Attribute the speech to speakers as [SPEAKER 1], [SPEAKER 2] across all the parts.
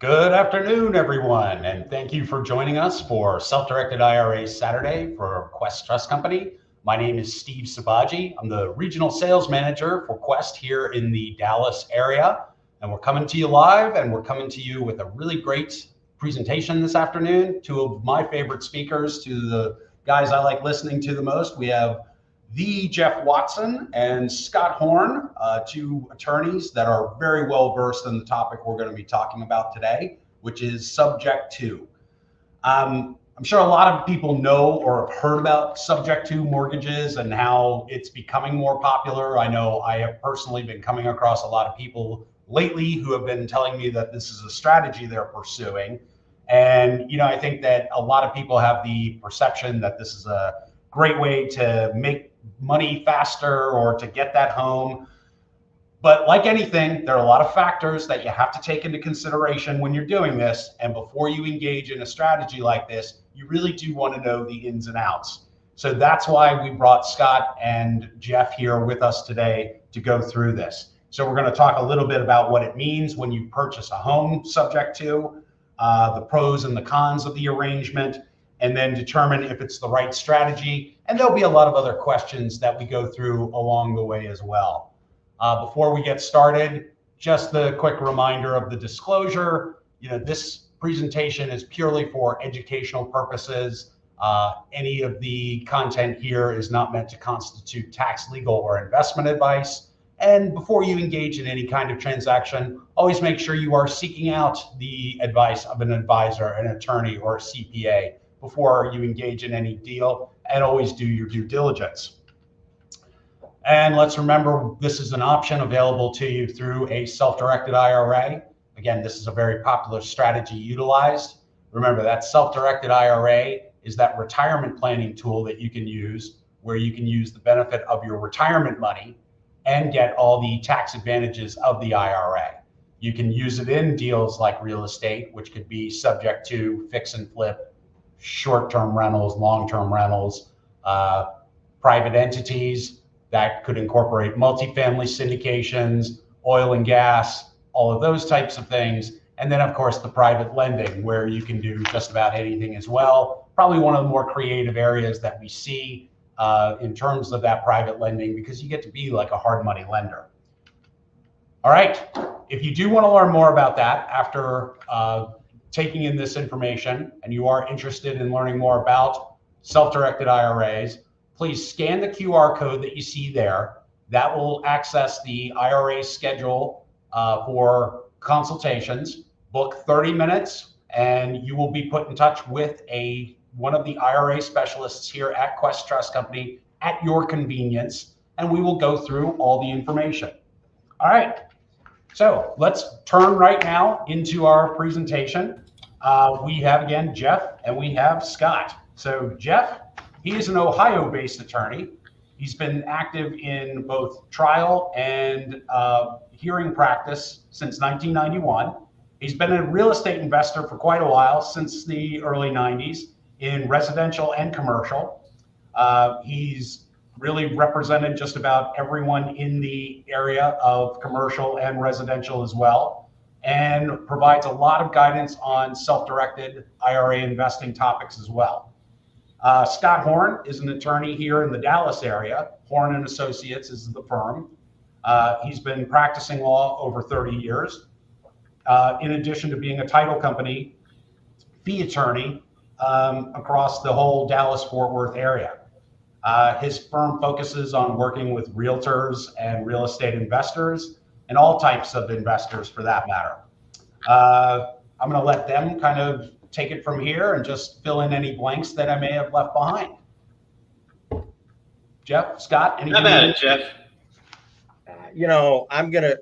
[SPEAKER 1] Good afternoon, everyone, and thank you for joining us for Self-Directed IRA Saturday for Quest Trust Company. My name is Steve Sabaji. I'm the Regional Sales Manager for Quest here in the Dallas area, and we're coming to you live, and we're coming to you with a really great presentation this afternoon. Two of my favorite speakers, two of the guys I like listening to the most. We have the Jeff Watson and Scott Horne, two attorneys that are very well versed in the topic we're going to be talking about today, which is subject to. I'm sure a lot of people know or have heard about subject to mortgages and how it's becoming more popular. I know I have personally been coming across a lot of people lately who have been telling me that this is a strategy they're pursuing. And, I think that a lot of people have the perception that this is a great way to make money faster or to get that home. But like anything, there are a lot of factors that you have to take into consideration when you're doing this. And before you engage in a strategy like this, you really do want to know the ins and outs. So that's why we brought Scott and Jeff here with us today to go through this. So we're going to talk a little bit about what it means when you purchase a home subject to, the pros and the cons of the arrangement, and then determine if it's the right strategy. And there'll be a lot of other questions that we go through along the way as well. Before we get started, just the quick reminder of the disclosure. This presentation is purely for educational purposes. Any of the content here is not meant to constitute tax, legal, or investment advice. And before you engage in any kind of transaction, always make sure you are seeking out the advice of an advisor, an attorney, or a CPA before you engage in any deal, and always do your due diligence. And let's remember, this is an option available to you through a self-directed IRA. Again, this is a very popular strategy utilized. Remember, that self-directed IRA is that retirement planning tool that you can use, where you can use the benefit of your retirement money and get all the tax advantages of the IRA. You can use it in deals like real estate, which could be subject to fix and flip, short-term rentals, long-term rentals, private entities that could incorporate multifamily syndications, oil and gas, all of those types of things. And then, of course, the private lending, where you can do just about anything as well. Probably one of the more creative areas that we see in terms of that private lending, because you get to be like a hard money lender. All right, if you do want to learn more about that after taking in this information, and you are interested in learning more about self-directed IRAs, please scan the QR code that you see there. That will access the IRA schedule for consultations. Book 30 minutes, and you will be put in touch with one of the IRA specialists here at Quest Trust Company at your convenience, and we will go through all the information. All right. So let's turn right now into our presentation. We have, again, Jeff, and we have Scott. So Jeff, he is an Ohio-based attorney. He's been active in both trial and hearing practice since 1991. He's been a real estate investor for quite a while, since the early 90s, in residential and commercial. He's really represented just about everyone in the area of commercial and residential as well, and provides a lot of guidance on self-directed IRA investing topics as well. Scott Horne is an attorney here in the Dallas area. Horne and Associates is the firm. He's been practicing law over 30 years, in addition to being a title company fee attorney across the whole Dallas-Fort Worth area. His firm focuses on working with realtors and real estate investors, and all types of investors for that matter. I'm going to let them kind of take it from here and just fill in any blanks that I may have left behind. Jeff, Scott, anything?
[SPEAKER 2] How about it, Jeff?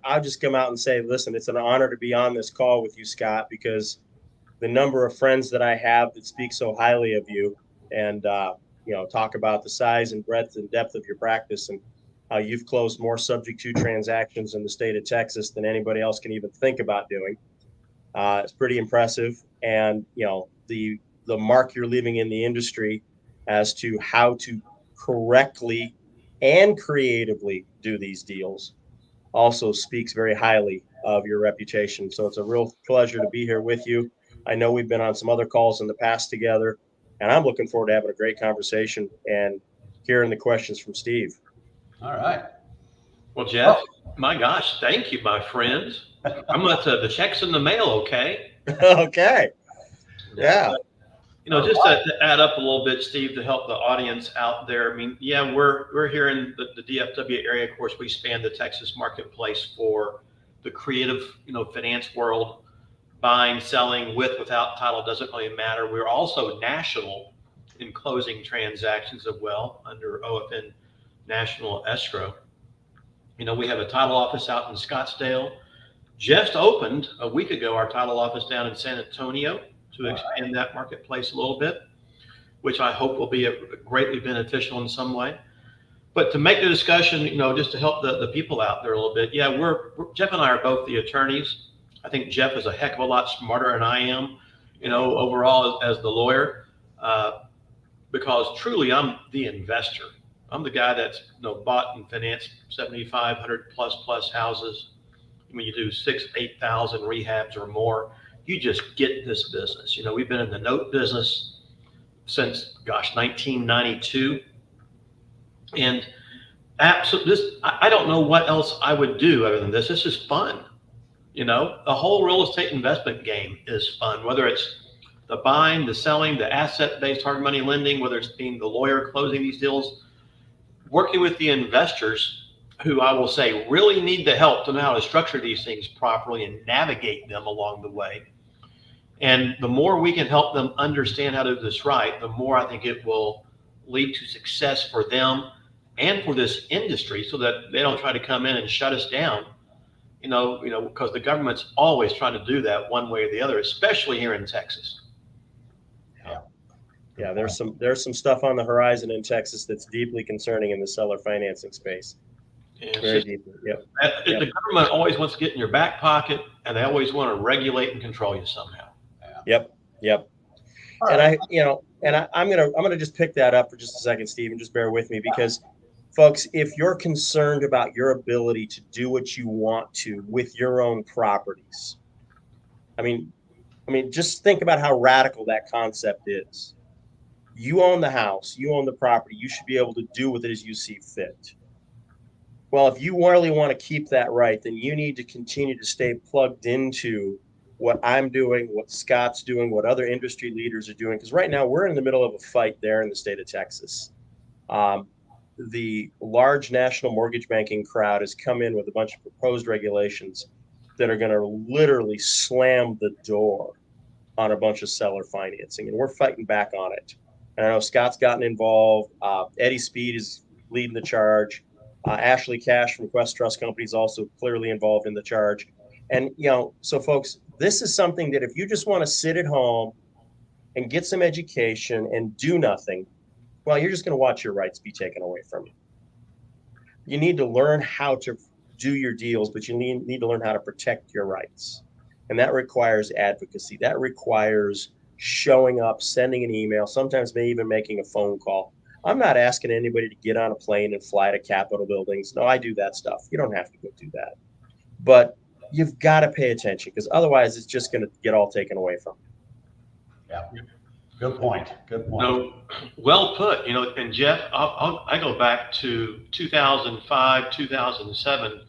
[SPEAKER 3] I'll just come out and say, listen, it's an honor to be on this call with you, Scott, because the number of friends that I have that speak so highly of you, and talk about the size and breadth and depth of your practice and how you've closed more subject to transactions in the state of Texas than anybody else can even think about doing. It's pretty impressive. And, the mark you're leaving in the industry as to how to correctly and creatively do these deals also speaks very highly of your reputation. So it's a real pleasure to be here with you. I know we've been on some other calls in the past together, and I'm looking forward to having a great conversation and hearing the questions from Steve.
[SPEAKER 1] All right.
[SPEAKER 2] Well, Jeff, my gosh, thank you, my friends. I'm going to the check's in the mail, okay?
[SPEAKER 3] Okay. Yeah.
[SPEAKER 2] Just to add up a little bit, Steve, to help the audience out there. I mean, yeah, we're here in the DFW area. Of course, we span the Texas marketplace for the creative, finance world. Buying, selling, with, without title doesn't really matter. We're also national in closing transactions as well under OFN National Escrow. We have a title office out in Scottsdale. Just opened a week ago our title office down in San Antonio to expand that marketplace a little bit, which I hope will be greatly beneficial in some way. But to make the discussion, just to help the people out there a little bit, yeah, Jeff and I are both the attorneys. I think Jeff is a heck of a lot smarter than I am, overall as the lawyer, because truly I'm the investor. I'm the guy that's bought and financed 7,500 plus houses. When you do 8,000 rehabs or more, you just get this business. We've been in the note business since 1992, and absolutely, I don't know what else I would do other than this. This is fun. The whole real estate investment game is fun, whether it's the buying, the selling, the asset-based hard money lending, whether it's being the lawyer closing these deals, working with the investors who I will say really need the help to know how to structure these things properly and navigate them along the way. And the more we can help them understand how to do this right, the more I think it will lead to success for them and for this industry, so that they don't try to come in and shut us down. Because the government's always trying to do that one way or the other, especially here in Texas.
[SPEAKER 3] Yeah, there's some stuff on the horizon in Texas that's deeply concerning in the seller financing space. Very deeply. Yep.
[SPEAKER 2] The government always wants to get in your back pocket, and they always want to regulate and control you somehow.
[SPEAKER 3] Yep. And I'm gonna just pick that up for just a second, Steve, and just bear with me, because folks, if you're concerned about your ability to do what you want to with your own properties, I mean, just think about how radical that concept is. You own the house, you own the property, you should be able to do with it as you see fit. Well, if you really want to keep that right, then you need to continue to stay plugged into what I'm doing, what Scott's doing, what other industry leaders are doing. Because right now we're in the middle of a fight there in the state of Texas. The large national mortgage banking crowd has come in with a bunch of proposed regulations that are going to literally slam the door on a bunch of seller financing. And we're fighting back on it. And I know Scott's gotten involved. Eddie Speed is leading the charge. Ashley Cash from Quest Trust Company is also clearly involved in the charge. And, so folks, this is something that if you just want to sit at home and get some education and do nothing, well, you're just going to watch your rights be taken away from you. You need to learn how to do your deals, but you need to learn how to protect your rights. And that requires advocacy. That requires showing up, sending an email, sometimes maybe even making a phone call. I'm not asking anybody to get on a plane and fly to Capitol buildings. No, I do that stuff. You don't have to go do that. But you've got to pay attention, because otherwise it's just going to get all taken away from you.
[SPEAKER 1] Yeah. Good point.
[SPEAKER 2] No, well put. And Jeff, I go back to 2005, 2007.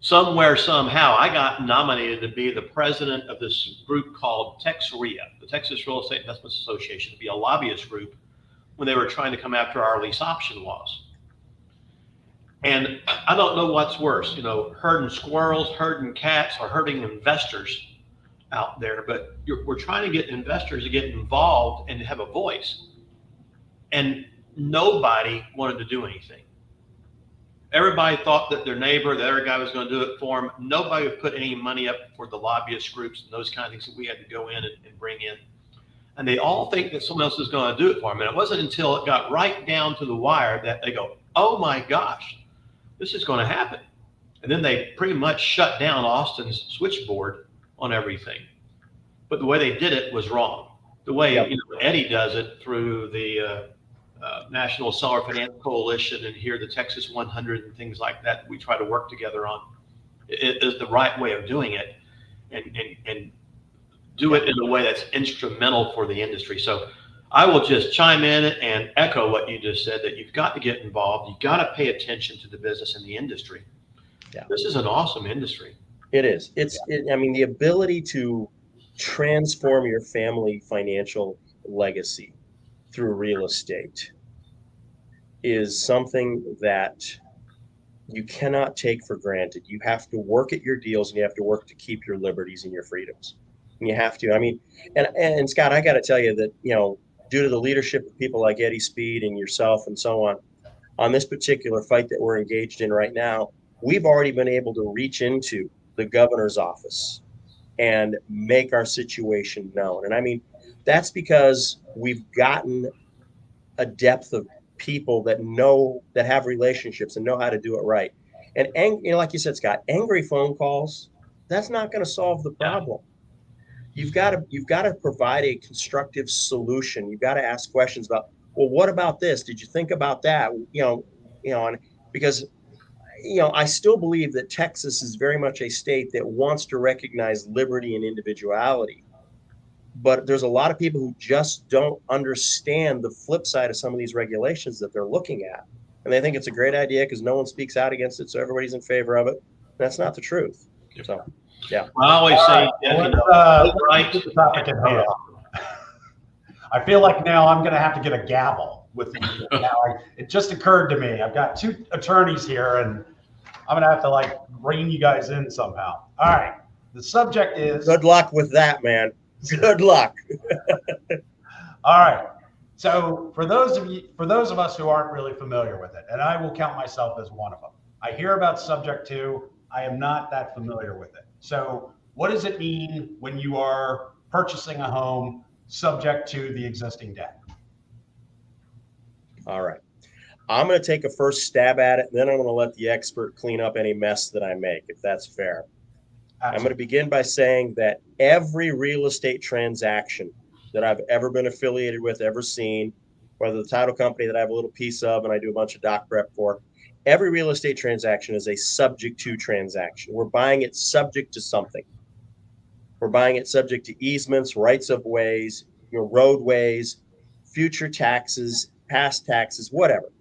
[SPEAKER 2] Somewhere, somehow, I got nominated to be the president of this group called TexREIA, the Texas Real Estate Investments Association, to be a lobbyist group when they were trying to come after our lease option laws. And I don't know what's worse, herding squirrels, herding cats, or herding investors out there. But we're trying to get investors to get involved and have a voice. And nobody wanted to do anything. Everybody thought that their neighbor, the other guy, was going to do it for them. Nobody would put any money up for the lobbyist groups and those kind of things that we had to go in and bring in. and they all think that someone else is going to do it for them. And it wasn't until it got right down to the wire that they go, oh my gosh, this is going to happen. And then they pretty much shut down Austin's switchboard on everything. But the way they did it was wrong. The way Eddie does it through the National Seller Finance Coalition and here the Texas 100 and things like that we try to work together on is the right way of doing it, and do it in a way that's instrumental for the industry. So I will just chime in and echo what you just said, that you've got to get involved. You've got to pay attention to the business and the industry. Yeah. This is an awesome industry.
[SPEAKER 3] It is. I mean, the ability to transform your family financial legacy through real estate is something that you cannot take for granted. You have to work at your deals, and you have to work to keep your liberties and your freedoms. And you have to, I mean, and Scott, I got to tell you that, due to the leadership of people like Eddie Speed and yourself and so on this particular fight that we're engaged in right now, we've already been able to reach into the governor's office and make our situation known. And I mean, that's because we've gotten a depth of people that have relationships and know how to do it right. And like you said, Scott, angry phone calls, that's not going to solve the problem. You've got to provide a constructive solution. You've got to ask questions about, well, what about this? Did you think about that? And because I still believe that Texas is very much a state that wants to recognize liberty and individuality. But there's a lot of people who just don't understand the flip side of some of these regulations that they're looking at. And they think it's a great idea because no one speaks out against it, so everybody's in favor of it. That's not the truth. So, yeah.
[SPEAKER 2] I always say,
[SPEAKER 1] I feel like now I'm going to have to get a gavel with you. It just occurred to me. I've got two attorneys here, and I'm going to have to rein you guys in somehow. All right. The subject is...
[SPEAKER 3] Good luck with that, man. Good luck.
[SPEAKER 1] All right. So for those of us who aren't really familiar with it, and I will count myself as one of them, I hear about subject to, I am not that familiar with it. So what does it mean when you are purchasing a home subject to the existing debt?
[SPEAKER 3] All right. I'm going to take a first stab at it, and then I'm going to let the expert clean up any mess that I make, if that's fair. Absolutely. I'm going to begin by saying that every real estate transaction that I've ever been affiliated with, ever seen, whether the title company that I have a little piece of and I do a bunch of doc prep for, every real estate transaction is a subject to transaction. We're buying it subject to something. We're buying it subject to easements, rights of ways, roadways, future taxes, past taxes, whatever.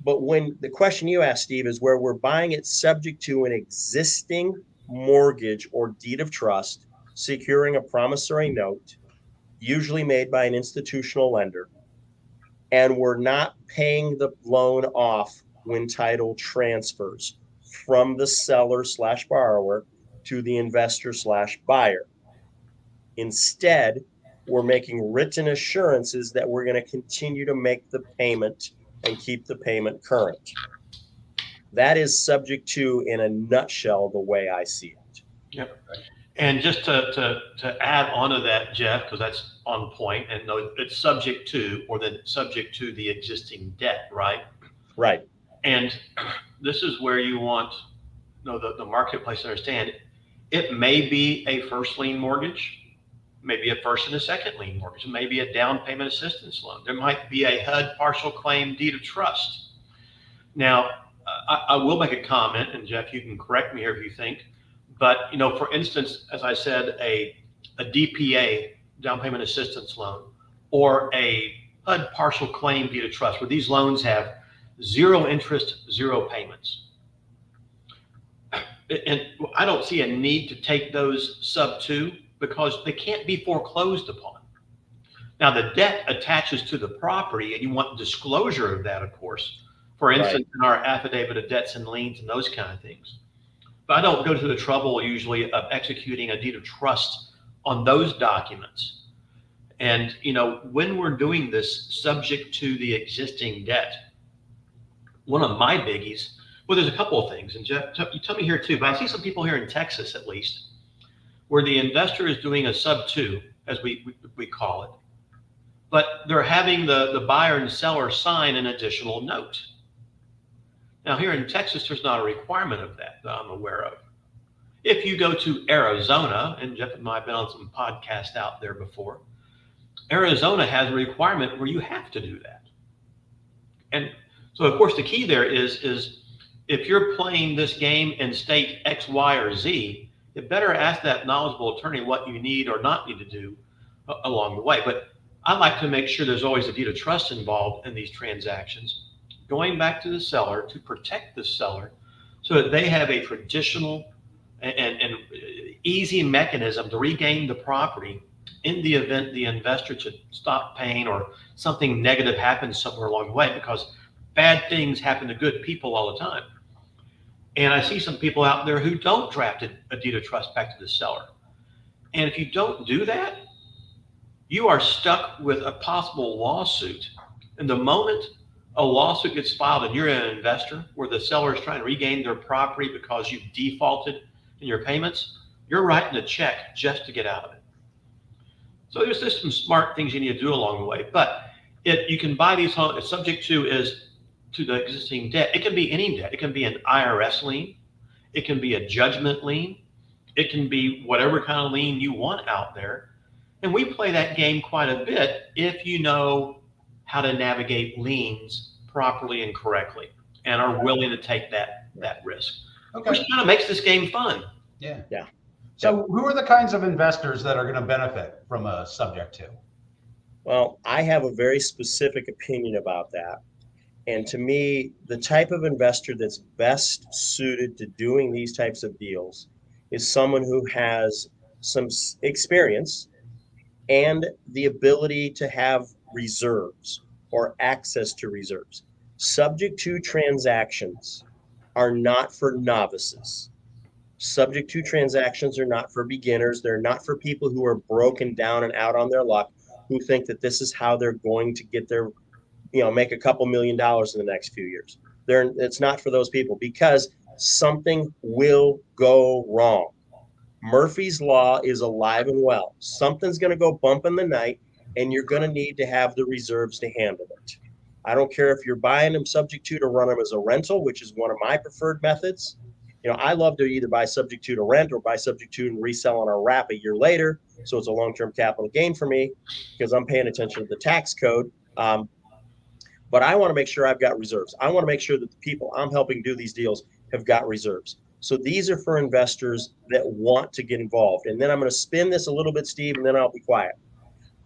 [SPEAKER 3] But when the question you asked, Steve, is where we're buying it subject to an existing mortgage or deed of trust, securing a promissory note, usually made by an institutional lender, and we're not paying the loan off when title transfers from the seller/borrower to the investor/buyer. Instead, we're making written assurances that we're going to continue to make the payment and keep the payment current. That is subject to, in a nutshell, the way I see it.
[SPEAKER 2] Yep. And just to add on to that, Jeff, because that's on point, and no, it's subject to, or then subject to the existing debt, right?
[SPEAKER 3] Right.
[SPEAKER 2] And this is where you want the marketplace to understand it may be a first lien mortgage, maybe a first and a second lien mortgage, maybe a down payment assistance loan. There might be a HUD partial claim deed of trust. Now, I will make a comment, and Jeff, you can correct me here if you think, but for instance, as I said, a DPA, down payment assistance loan, or a HUD partial claim deed of trust, where these loans have zero interest, zero payments. And I don't see a need to take those sub 2 because they can't be foreclosed upon. Now, the debt attaches to the property, and you want disclosure of that, of course. For instance, in our affidavit of debts and liens and those kind of things. But I don't go to the trouble usually of executing a deed of trust on those documents. And, when we're doing this subject to the existing debt, one of my biggies, well, there's a couple of things. And Jeff, you tell me here too, but I see some people here in Texas, at least, where the investor is doing a sub 2, as we call it. but they're having the buyer and seller sign an additional note. Now, here in Texas, there's not a requirement of that I'm aware of. If you go to Arizona, and Jeff and I have been on some podcasts out there before, Arizona has a requirement where you have to do that. And so, of course, the key there is if you're playing this game in state X, Y, or Z, you better ask that knowledgeable attorney what you need or not need to do along the way. But I like to make sure there's always a deed of trust involved in these transactions, going back to the seller to protect the seller so that they have a traditional and easy mechanism to regain the property in the event the investor should stop paying or something negative happens somewhere along the way, because bad things happen to good people all the time. And I see some people out there who don't draft a deed of trust back to the seller. And if you don't do that, you are stuck with a possible lawsuit. And the moment a lawsuit gets filed and you're an investor where the seller is trying to regain their property because you've defaulted in your payments, you're writing a check just to get out of it. So there's just some smart things you need to do along the way. But you can buy these homes subject to the existing debt. It can be any debt. It can be an IRS lien. It can be a judgment lien. It can be whatever kind of lien you want out there. And we play that game quite a bit if you know how to navigate liens properly and correctly and are willing to take that risk.
[SPEAKER 1] Okay.
[SPEAKER 2] Which kind of makes this game fun.
[SPEAKER 1] Yeah.
[SPEAKER 3] Yeah.
[SPEAKER 1] So who are the kinds of investors that are going to benefit from a subject to?
[SPEAKER 3] Well, I have a very specific opinion about that. And to me, the type of investor that's best suited to doing these types of deals is someone who has some experience and the ability to have reserves or access to reserves. Subject to transactions are not for novices. Subject to transactions are not for beginners. They're not for people who are broken down and out on their luck, who think that this is how they're going to get their, make a couple $1 million in the next few years. It's not for those people, because something will go wrong. Murphy's Law is alive and well. Something's going to go bump in the night, and you're going to need to have the reserves to handle it. I don't care if you're buying them subject to run them as a rental, which is one of my preferred methods. I love to either buy subject to rent or buy subject to and resell on a wrap a year later. So it's a long-term capital gain for me because I'm paying attention to the tax code. But I want to make sure I've got reserves. I want to make sure that the people I'm helping do these deals have got reserves. So these are for investors that want to get involved. And then I'm going to spin this a little bit, Steve, and then I'll be quiet.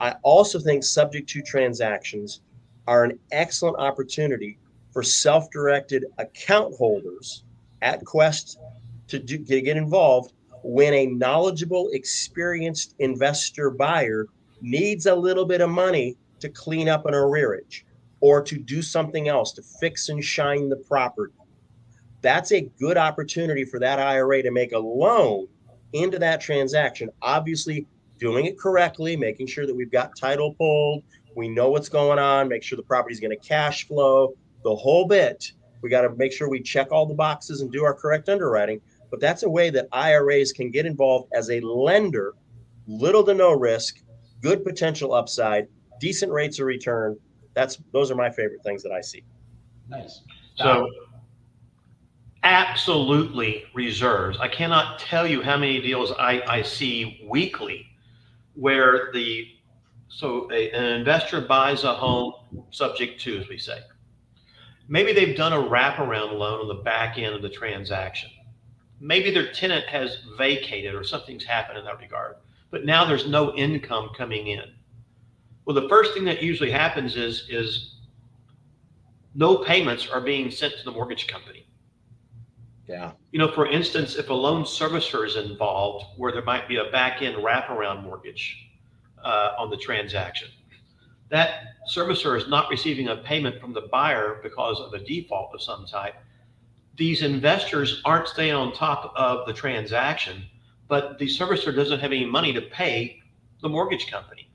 [SPEAKER 3] I also think subject to transactions are an excellent opportunity for self-directed account holders at Quest to get involved when a knowledgeable, experienced investor buyer needs a little bit of money to clean up an arrearage or to do something else to fix and shine the property. That's a good opportunity for that IRA to make a loan into that transaction. Obviously, doing it correctly, making sure that we've got title pulled, we know what's going on, make sure the property's going to cash flow, the whole bit. We got to make sure we check all the boxes and do our correct underwriting. But that's a way that IRAs can get involved as a lender, little to no risk, good potential upside, decent rates of return. Those are my favorite things that I see.
[SPEAKER 1] Nice.
[SPEAKER 2] So absolutely reserves. I cannot tell you how many deals I see weekly where an investor buys a home subject to, as we say. Maybe they've done a wraparound loan on the back end of the transaction. Maybe their tenant has vacated or something's happened in that regard, but now there's no income coming in. Well, the first thing that usually happens is no payments are being sent to the mortgage company.
[SPEAKER 3] Yeah.
[SPEAKER 2] For instance, if a loan servicer is involved where there might be a back end wraparound mortgage on the transaction, that servicer is not receiving a payment from the buyer because of a default of some type. These investors aren't staying on top of the transaction, but the servicer doesn't have any money to pay the mortgage company.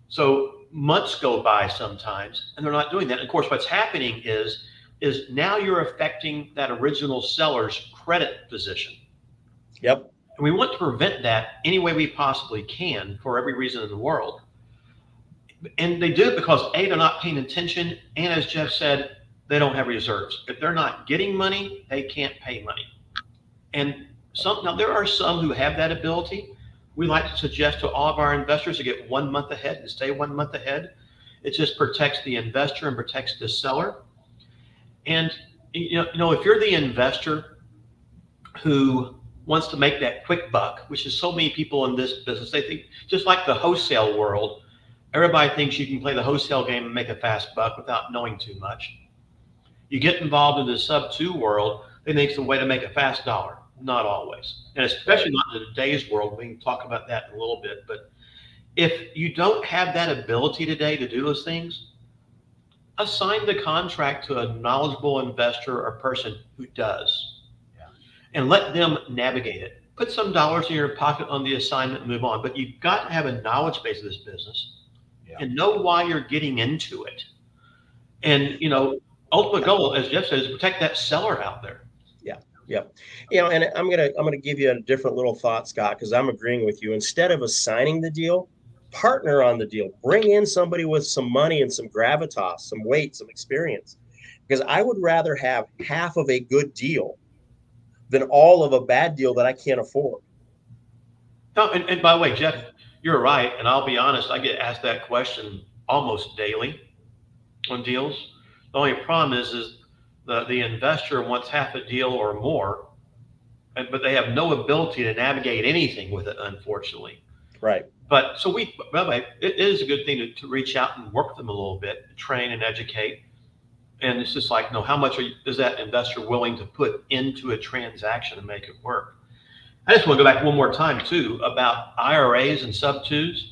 [SPEAKER 2] So months go by sometimes, and they're not doing that. And of course, what's happening is now you're affecting that original seller's credit position.
[SPEAKER 3] Yep.
[SPEAKER 2] And we want to prevent that any way we possibly can for every reason in the world. And they do it because A, they're not paying attention, and as Jeff said, they don't have reserves. If they're not getting money, they can't pay money. And now there are some who have that ability. We like to suggest to all of our investors to get 1 month ahead and stay 1 month ahead. It just protects the investor and protects the seller. And if you're the investor who wants to make that quick buck, which is so many people in this business, they think, just like the wholesale world, everybody thinks you can play the wholesale game and make a fast buck without knowing too much. You get involved in the sub-2 world, they think it's a way to make a fast dollar. Not always. And especially not in today's world. We can talk about that in a little bit. But if you don't have that ability today to do those things, assign the contract to a knowledgeable investor or person who does. Yeah. And let them navigate it. Put some dollars in your pocket on the assignment and move on. But you've got to have a knowledge base of this business. Yeah. And know why you're getting into it. And, ultimate goal, as Jeff says, is protect that seller out there.
[SPEAKER 3] Yep. And I'm gonna give you a different little thought, Scott, because I'm agreeing with you. Instead of assigning the deal, partner on the deal. Bring in somebody with some money and some gravitas, some weight, some experience. Because I would rather have half of a good deal than all of a bad deal that I can't afford.
[SPEAKER 2] No, and by the way, Jeff, you're right. And I'll be honest, I get asked that question almost daily on deals. The only problem is the investor wants half a deal or more, but they have no ability to navigate anything with it, unfortunately.
[SPEAKER 3] Right.
[SPEAKER 2] But so by the way, it is a good thing to reach out and work with them a little bit, train and educate. And it's just like, how much is that investor willing to put into a transaction to make it work? I just want to go back one more time too about IRAs and sub-2s,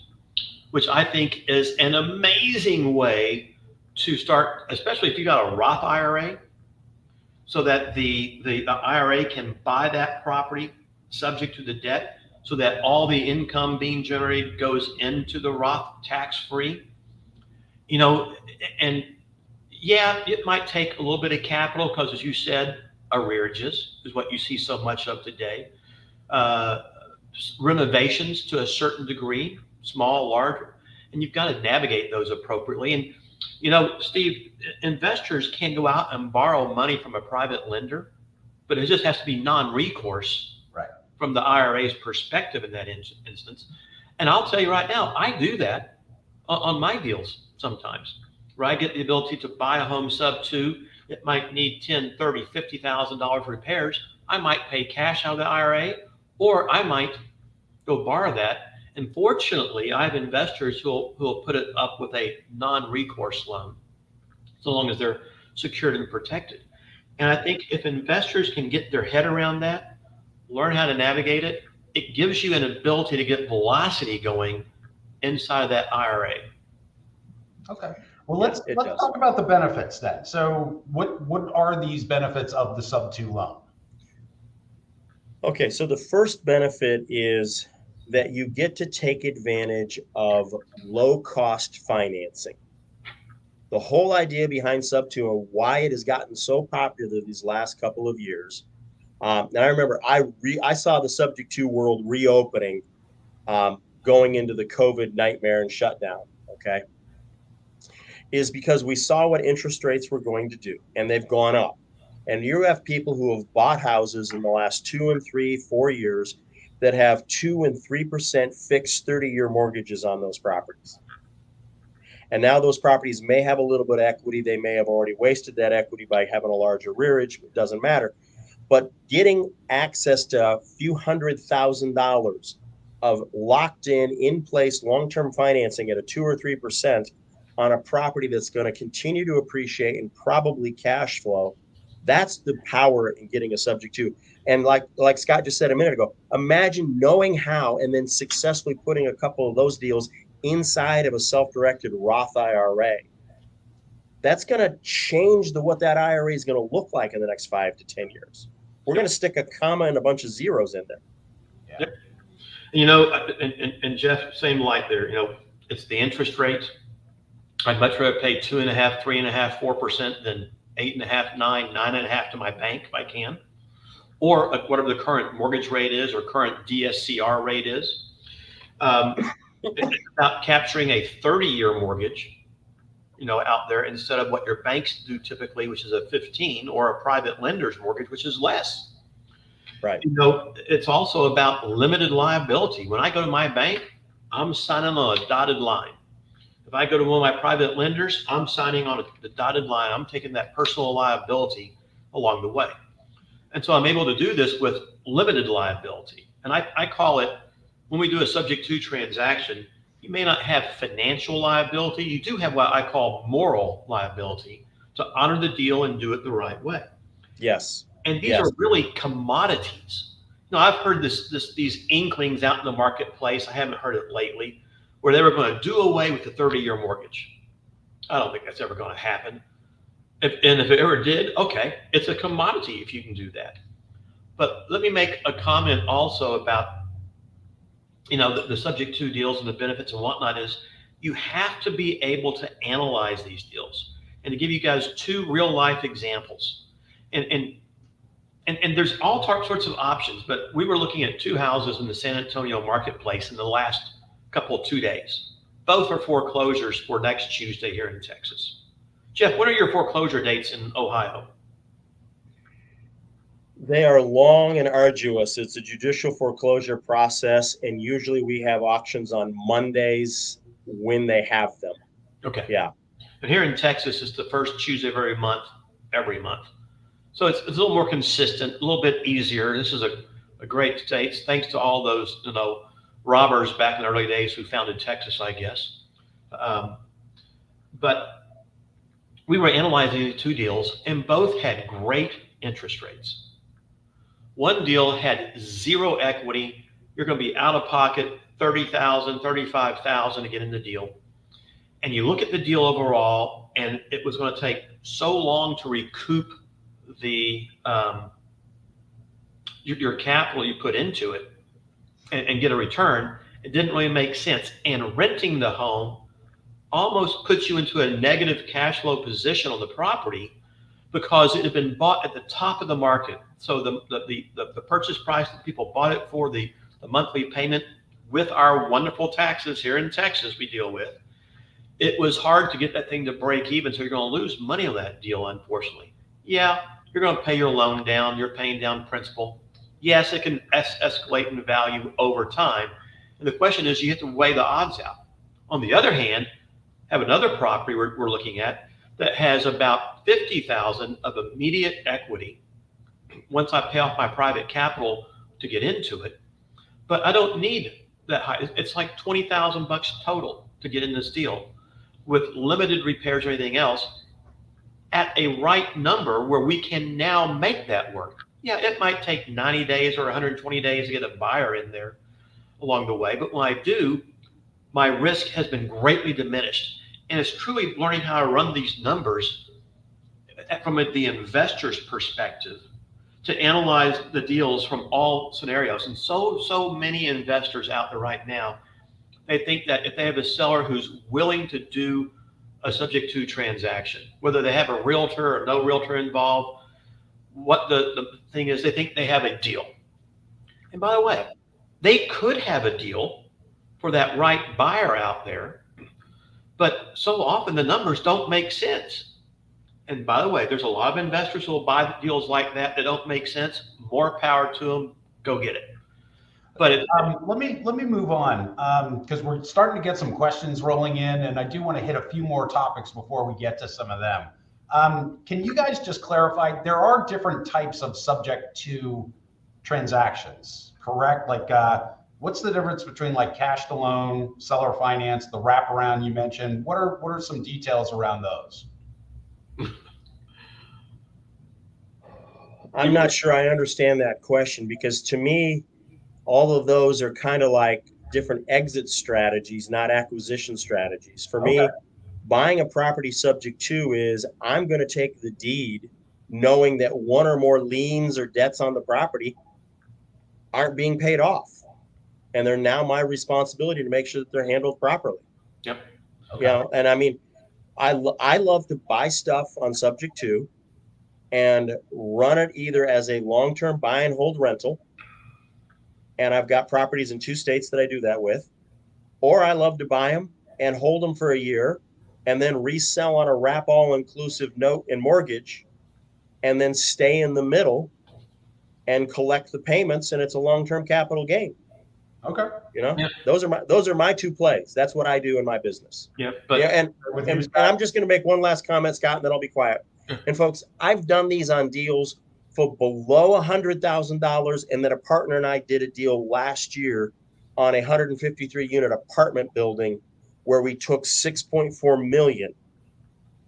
[SPEAKER 2] which I think is an amazing way to start, especially if you got a Roth IRA, so that the IRA can buy that property subject to the debt, so that all the income being generated goes into the Roth tax-free. And yeah, it might take a little bit of capital because, as you said, arrearages is what you see so much of today. Renovations to a certain degree, small, large, and you've got to navigate those appropriately. And Steve, investors can go out and borrow money from a private lender, but it just has to be non-recourse, right, from the IRA's perspective in that instance. And I'll tell you right now, I do that on my deals sometimes, where I get the ability to buy a home sub-2. It might need $10,000, $30,000, $50,000 repairs. I might pay cash out of the IRA, or I might go borrow that. And fortunately, I have investors who will put it up with a non-recourse loan, so long as they're secured and protected. And I think if investors can get their head around that, learn how to navigate it, it gives you an ability to get velocity going inside of that IRA.
[SPEAKER 1] Okay. Well, let's talk about the benefits then. So what are these benefits of the sub-2 loan?
[SPEAKER 3] Okay, so the first benefit is that you get to take advantage of low-cost financing. The whole idea behind sub-2 and why it has gotten so popular these last couple of years, and I remember I saw the sub-2 world reopening going into the COVID nightmare and shutdown, okay, is because we saw what interest rates were going to do, and they've gone up. And you have people who have bought houses in the last 2 and 3, 4 years that have 2 and 3% fixed 30-year mortgages on those properties. And now those properties may have a little bit of equity. They may have already wasted that equity by having a larger rearage. It doesn't matter. But getting access to a few $100,000 of locked in place, long-term financing at a 2 or 3% on a property that's going to continue to appreciate and probably cash flow, that's the power in getting a sub-2. And like Scott just said a minute ago, imagine knowing how and then successfully putting a couple of those deals inside of a self-directed Roth IRA. That's going to change what that IRA is going to look like in the next 5 to 10 years. We're going to stick a comma and a bunch of zeros in there.
[SPEAKER 2] Yeah. And Jeff, same light there. It's the interest rate. I'd much rather pay 2.5%, 3.5%, 4% than 8.5%, 9%, 9.5% to my bank if I can, or whatever the current mortgage rate is or current DSCR rate is. It's about capturing a 30-year mortgage, out there instead of what your banks do typically, which is a 15, or a private lender's mortgage, which is less.
[SPEAKER 3] Right.
[SPEAKER 2] It's also about limited liability. When I go to my bank, I'm signing on a dotted line. If I go to one of my private lenders, I'm signing on the dotted line. I'm taking that personal liability along the way. And so I'm able to do this with limited liability. And I call it, when we do a subject to transaction, you may not have financial liability. You do have what I call moral liability to honor the deal and do it the right way.
[SPEAKER 3] Yes.
[SPEAKER 2] And these are really commodities. I've heard these inklings out in the marketplace. I haven't heard it lately, where they were going to do away with the 30-year mortgage. I don't think that's ever going to happen. If it ever did, okay, it's a commodity if you can do that. But let me make a comment also about, the subject to deals and the benefits and whatnot is you have to be able to analyze these deals. And to give you guys two real life examples, and there's all sorts of options, but we were looking at two houses in the San Antonio marketplace in the last 2 days. Both are foreclosures for next Tuesday here in Texas. Jeff, what are your foreclosure dates in Ohio?
[SPEAKER 3] They are long and arduous. It's a judicial foreclosure process, and usually we have auctions on Mondays when they have them.
[SPEAKER 2] Okay.
[SPEAKER 3] Yeah.
[SPEAKER 2] And here in Texas, it's the first Tuesday of every month. So it's a little more consistent, a little bit easier. This is a great state, thanks to all those, robbers back in the early days who founded Texas, I guess. But we were analyzing the two deals, and both had great interest rates. One deal had zero equity. You're going to be out of pocket $30,000, $35,000 to get in the deal. And you look at the deal overall, and it was going to take so long to recoup the your capital you put into it and get a return. It didn't really make sense. And renting the home almost puts you into a negative cash flow position on the property because it had been bought at the top of the market. So the purchase price that people bought it for, the monthly payment with our wonderful taxes here in Texas we deal with, it was hard to get that thing to break even. So you're going to lose money on that deal, unfortunately. Yeah, you're going to pay your loan down. You're paying down principal. Yes, it can escalate in value over time. And the question is, you have to weigh the odds out. On the other hand, have another property we're looking at that has about $50,000 of immediate equity once I pay off my private capital to get into it. But I don't need that high. It's like $20,000 total to get in this deal with limited repairs or anything else at a right number where we can now make that work. Yeah, it might take 90 days or 120 days to get a buyer in there along the way. But when I do, my risk has been greatly diminished. And it's truly learning how to run these numbers from the investor's perspective to analyze the deals from all scenarios. And so many investors out there right now, they think that if they have a seller who's willing to do a subject to transaction, whether they have a realtor or no realtor involved, what the thing is, they think they have a deal. And by the way, they could have a deal for that right buyer out there, but so often the numbers don't make sense. And by the way, there's a lot of investors who will buy deals like that don't make sense. More power to them. Go get it. But
[SPEAKER 1] let me move on because we're starting to get some questions rolling in, and I do want to hit a few more topics before we get to some of them. Can you guys just clarify? There are different types of subject to transactions, correct? Like, what's the difference between like cash to loan, seller finance, the wraparound you mentioned? What are some details around those?
[SPEAKER 3] I'm not sure I understand that question, because to me, all of those are kind of like different exit strategies, not acquisition strategies. For me, buying a property subject to is I'm going to take the deed knowing that one or more liens or debts on the property aren't being paid off. And they're now my responsibility to make sure that they're handled properly.
[SPEAKER 2] Yep.
[SPEAKER 3] Okay. And I mean, I love to buy stuff on subject to and run it either as a long-term buy and hold rental. And I've got properties in 2 states that I do that with. or I love to buy them and hold them for a year and then resell on a wrap all-inclusive note and mortgage and then stay in the middle and collect the payments, and it's a long-term capital gain.
[SPEAKER 1] Okay.
[SPEAKER 2] Yeah.
[SPEAKER 3] Those are my two plays. That's what I do in my business.
[SPEAKER 2] Yeah. But
[SPEAKER 3] And I'm just going to make one last comment, Scott, and then I'll be quiet. And folks, I've done these on deals for below $100,000, and then a partner and I did a deal last year on a 153 unit apartment building where we took 6.4 million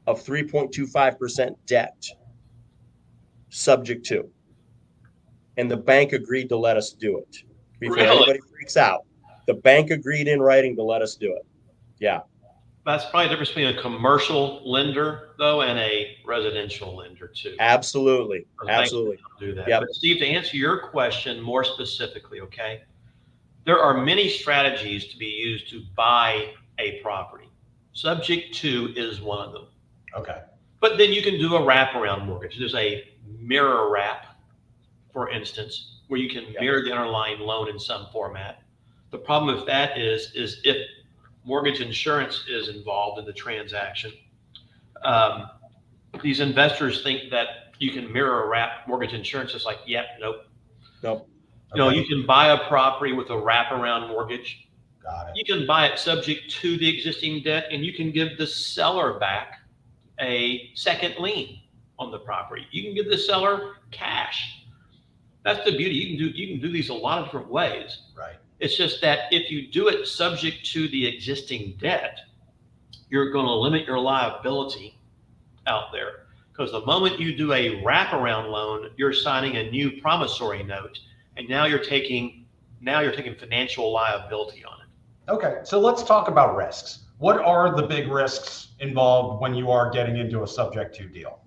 [SPEAKER 3] of 3.25% debt subject to, and the bank agreed to let us do it. Before anybody freaks out, the bank agreed in writing to let us do it. Yeah.
[SPEAKER 2] That's probably the difference between a commercial lender, though, and a residential lender, too.
[SPEAKER 3] Absolutely. Absolutely.
[SPEAKER 2] Do that.
[SPEAKER 3] Yep.
[SPEAKER 2] But Steve, to answer your question more specifically, okay, there are many strategies to be used to buy a property. Subject to is one of them.
[SPEAKER 1] Okay.
[SPEAKER 2] But then you can do a wraparound mortgage. There's a mirror wrap, for instance, where you can mirror the underlying loan in some format. The problem with that is if mortgage insurance is involved in the transaction, these investors think that you can mirror wrap mortgage insurance. It's like, yep, nope. You know, you can buy a property with a wraparound mortgage.
[SPEAKER 1] Got it.
[SPEAKER 2] You can buy it subject to the existing debt, and you can give the seller back a second lien on the property. You can give the seller cash. That's the beauty. You can do these a lot of different ways.
[SPEAKER 1] Right.
[SPEAKER 2] It's just that if you do it subject to the existing debt, you're going to limit your liability out there. Because the moment you do a wraparound loan, you're signing a new promissory note, and now you're taking financial liability on it.
[SPEAKER 1] Okay, so let's talk about risks. What are the big risks involved when you are getting into a subject to deal?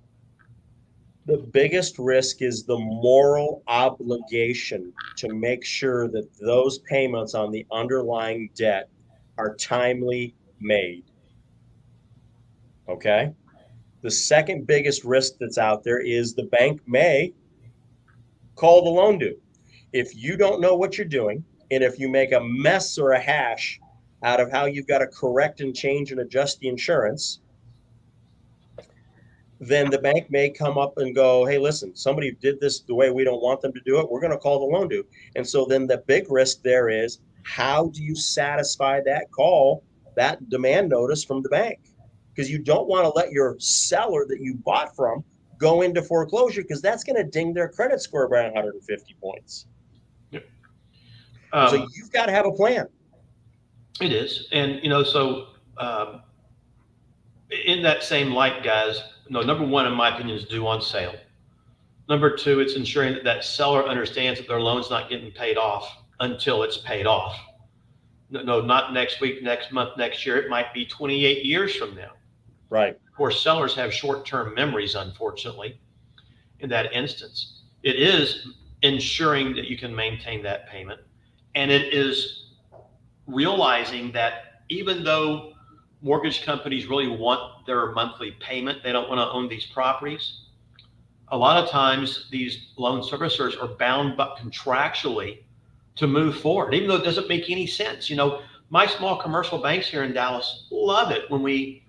[SPEAKER 3] The biggest risk is the moral obligation to make sure that those payments on the underlying debt are timely made. Okay? The second biggest risk that's out there is the bank may call the loan due. If you don't know what you're doing, and if you make a mess or a hash out of how you've got to correct and change and adjust the insurance, then the bank may come up and go, hey, listen, somebody did this the way we don't want them to do it. We're going to call the loan due. And so then the big risk there is, how do you satisfy that call, that demand notice from the bank? Because you don't want to let your seller that you bought from go into foreclosure, because that's going to ding their credit score by 150 points.
[SPEAKER 2] Yep.
[SPEAKER 3] So you've got to have a plan.
[SPEAKER 2] It is. And, so in that same light, guys, number one, in my opinion, is due on sale. Number two, it's ensuring that that seller understands that their loan's not getting paid off until it's paid off. No, not next week, next month, next year. It might be 28 years from now.
[SPEAKER 3] Right.
[SPEAKER 2] Of course, sellers have short-term memories, unfortunately, in that instance. It is ensuring that you can maintain that payment. And it is realizing that even though mortgage companies really want their monthly payment, they don't want to own these properties. A lot of times these loan servicers are bound but contractually to move forward, even though it doesn't make any sense. My small commercial banks here in Dallas love it when we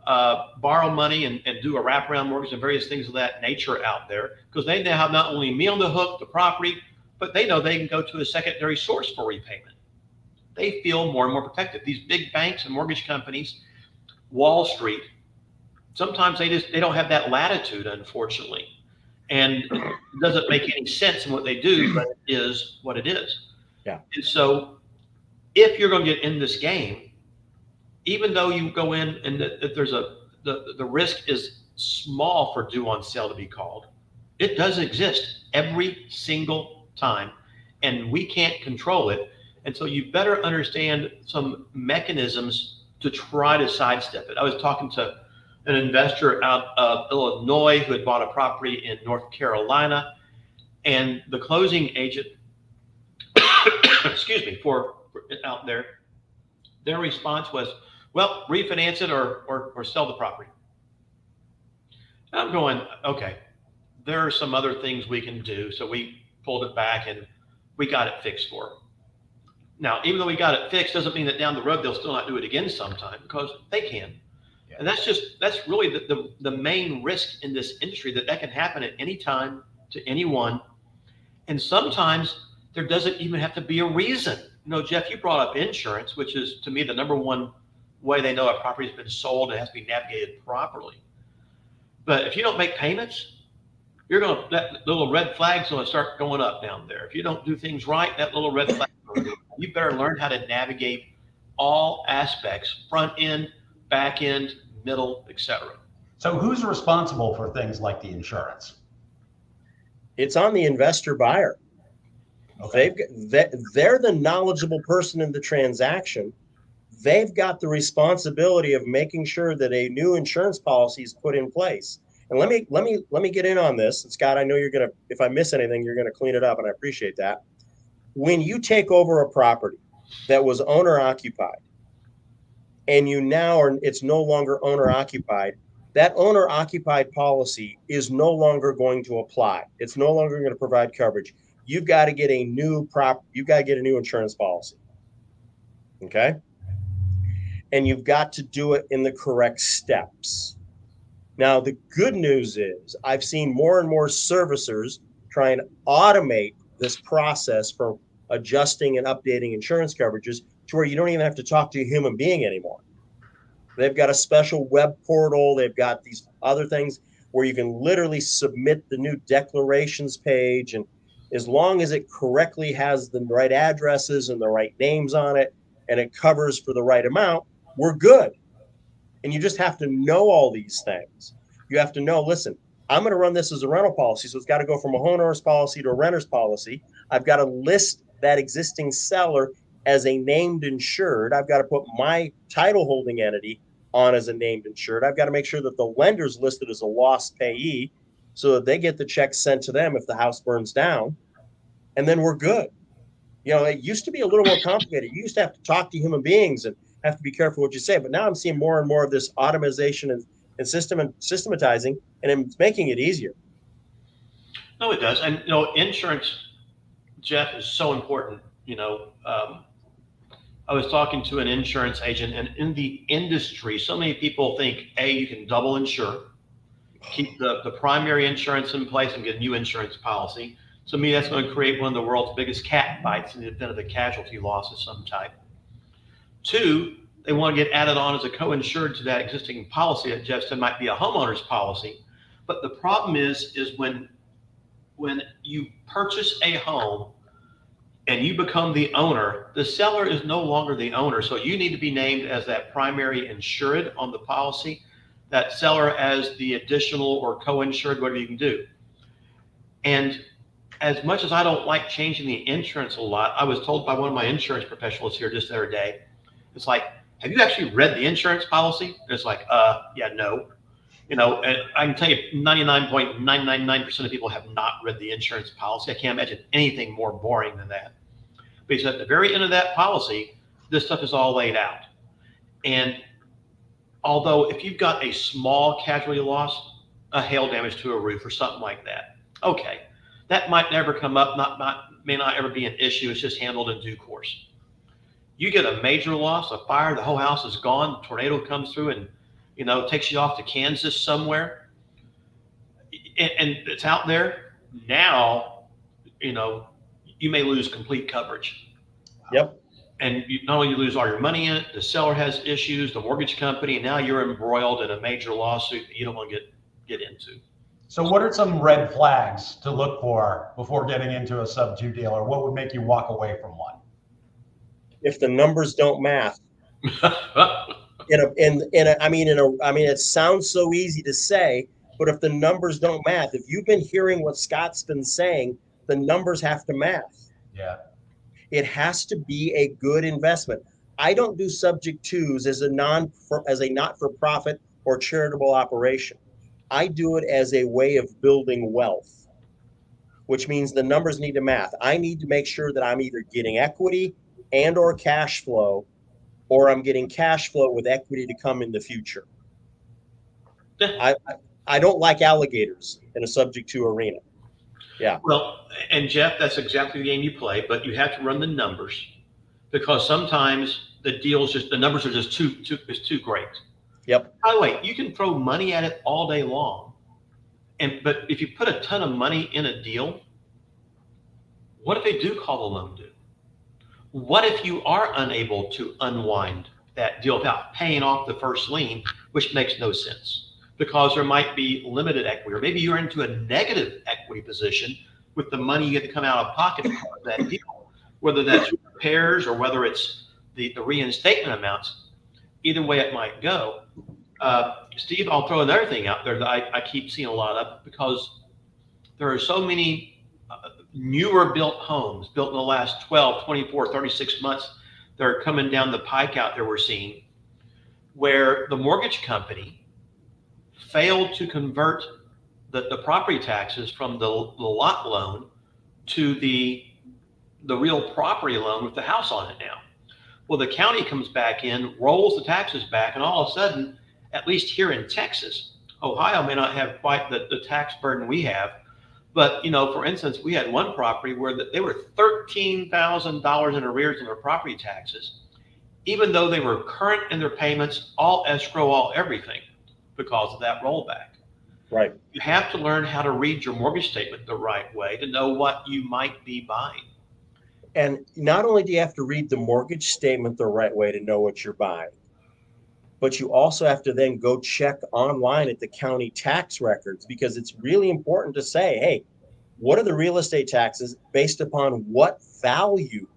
[SPEAKER 2] borrow money and do a wraparound mortgage and various things of that nature out there, because they now have not only me on the hook, the property, but they know they can go to a secondary source for repayment. They feel more and more protected. These big banks and mortgage companies, Wall Street, sometimes they don't have that latitude, unfortunately. And it doesn't make any sense in what they do, but it is what it is.
[SPEAKER 3] Yeah.
[SPEAKER 2] And so if you're going to get in this game, even though you go in and that there's the risk is small for due on sale to be called, it does exist every single time, and we can't control it. And so you better understand some mechanisms to try to sidestep it. I was talking to an investor out of Illinois who had bought a property in North Carolina, and the closing agent, excuse me, for out there, their response was, well, refinance it or sell the property. And I'm going, okay, there are some other things we can do. So we pulled it back and we got it fixed for them. Now, even though we got it fixed, doesn't mean that down the road they'll still not do it again sometime, because they can. Yeah. And that's really the main risk in this industry, that can happen at any time to anyone. And sometimes there doesn't even have to be a reason. Jeff, you brought up insurance, which is, to me, the number one way they know a property has been sold and has to be navigated properly. But if you don't make payments, that little red flag's going to start going up down there. If you don't do things right, that little red flag. You better learn how to navigate all aspects: front end, back end, middle, etc.
[SPEAKER 1] So who's responsible for things like the insurance?
[SPEAKER 3] It's on the investor buyer. Okay. They're the knowledgeable person in the transaction. They've got the responsibility of making sure that a new insurance policy is put in place. And let me get in on this. And Scott, I know you're gonna, if I miss anything, you're gonna clean it up, and I appreciate that. When you take over a property that was owner occupied, and it's no longer owner occupied, that owner occupied policy is no longer going to apply. It's no longer going to provide coverage. You've got to get a new insurance policy. Okay. And you've got to do it in the correct steps. Now, the good news is I've seen more and more servicers try and automate this process for adjusting and updating insurance coverages to where you don't even have to talk to a human being anymore. They've got a special web portal. They've got these other things where you can literally submit the new declarations page. And as long as it correctly has the right addresses and the right names on it, and it covers for the right amount, we're good. And you just have to know all these things. You have to know, listen, I'm going to run this as a rental policy. So it's got to go from a homeowner's policy to a renter's policy. I've got to list that existing seller as a named insured. I've got to put my title holding entity on as a named insured. I've got to make sure that the lender's listed as a lost payee so that they get the check sent to them if the house burns down. And then we're good. It used to be a little more complicated. You used to have to talk to human beings and have to be careful what you say. But now I'm seeing more and more of this automation and systematizing, and it's making it easier.
[SPEAKER 2] No, it does. And, insurance, Jeff, is so important. I was talking to an insurance agent, and in the industry, so many people think, you can double insure, keep the primary insurance in place and get a new insurance policy. To me, that's going to create one of the world's biggest cat fights in the event of a casualty loss of some type. 2, they want to get added on as a co-insured to that existing policy that Jeff said might be a homeowner's policy. But the problem is when you purchase a home and you become the owner, the seller is no longer the owner. So you need to be named as that primary insured on the policy, that seller as the additional or co-insured, whatever you can do. And as much as I don't like changing the insurance a lot, I was told by one of my insurance professionals here just the other day, it's like, have you actually read the insurance policy? And it's like, yeah, no. And I can tell you 99.999% of people have not read the insurance policy. I can't imagine anything more boring than that. Because at the very end of that policy, this stuff is all laid out. And although if you've got a small casualty loss, a hail damage to a roof or something like that, okay, that might never come up, may not ever be an issue. It's just handled in due course. You get a major loss, a fire, the whole house is gone, tornado comes through and takes you off to Kansas somewhere, and it's out there. Now, you may lose complete coverage.
[SPEAKER 3] Yep.
[SPEAKER 2] And not only you lose all your money in it, the seller has issues, the mortgage company, and now you're embroiled in a major lawsuit that you don't want to get into.
[SPEAKER 1] So what are some red flags to look for before getting into a sub-2 deal, or what would make you walk away from one?
[SPEAKER 3] If the numbers don't math. It sounds so easy to say, but if the numbers don't math, if you've been hearing what Scott's been saying, the numbers have to math.
[SPEAKER 1] Yeah.
[SPEAKER 3] It has to be a good investment. I don't do subject twos as a not-for-profit or charitable operation. I do it as a way of building wealth, which means the numbers need to math. I need to make sure that I'm either getting equity and or cash flow, or I'm getting cash flow with equity to come in the future. I don't like alligators in a subject to arena. Yeah.
[SPEAKER 2] Well, and Jeff, that's exactly the game you play, but you have to run the numbers, because sometimes the numbers are just too great.
[SPEAKER 3] Yep.
[SPEAKER 2] By the way, you can throw money at it all day long, but if you put a ton of money in a deal, what if they do call the loan due? What if you are unable to unwind that deal without paying off the first lien, which makes no sense because there might be limited equity, or maybe you're into a negative equity position with the money you get to come out of pocket for that deal, whether that's repairs or whether it's the reinstatement amounts. Either way it might go. Steve, I'll throw another thing out there that I keep seeing a lot of, because there are so many newer built homes built in the last 12, 24, 36 months that are coming down the pike out there we're seeing, where the mortgage company failed to convert the property taxes from the lot loan to the real property loan with the house on it now. Well, the county comes back in, rolls the taxes back, and all of a sudden, at least here in Texas, Ohio may not have quite the tax burden we have. But, for instance, we had one property where they were $13,000 in arrears in their property taxes, even though they were current in their payments, all escrow, all everything, because of that rollback.
[SPEAKER 3] Right.
[SPEAKER 2] You have to learn how to read your mortgage statement the right way to know what you might be buying.
[SPEAKER 3] And not only do you have to read the mortgage statement the right way to know what you're buying, but you also have to then go check online at the county tax records, because it's really important to say, hey, what are the real estate taxes based upon what value?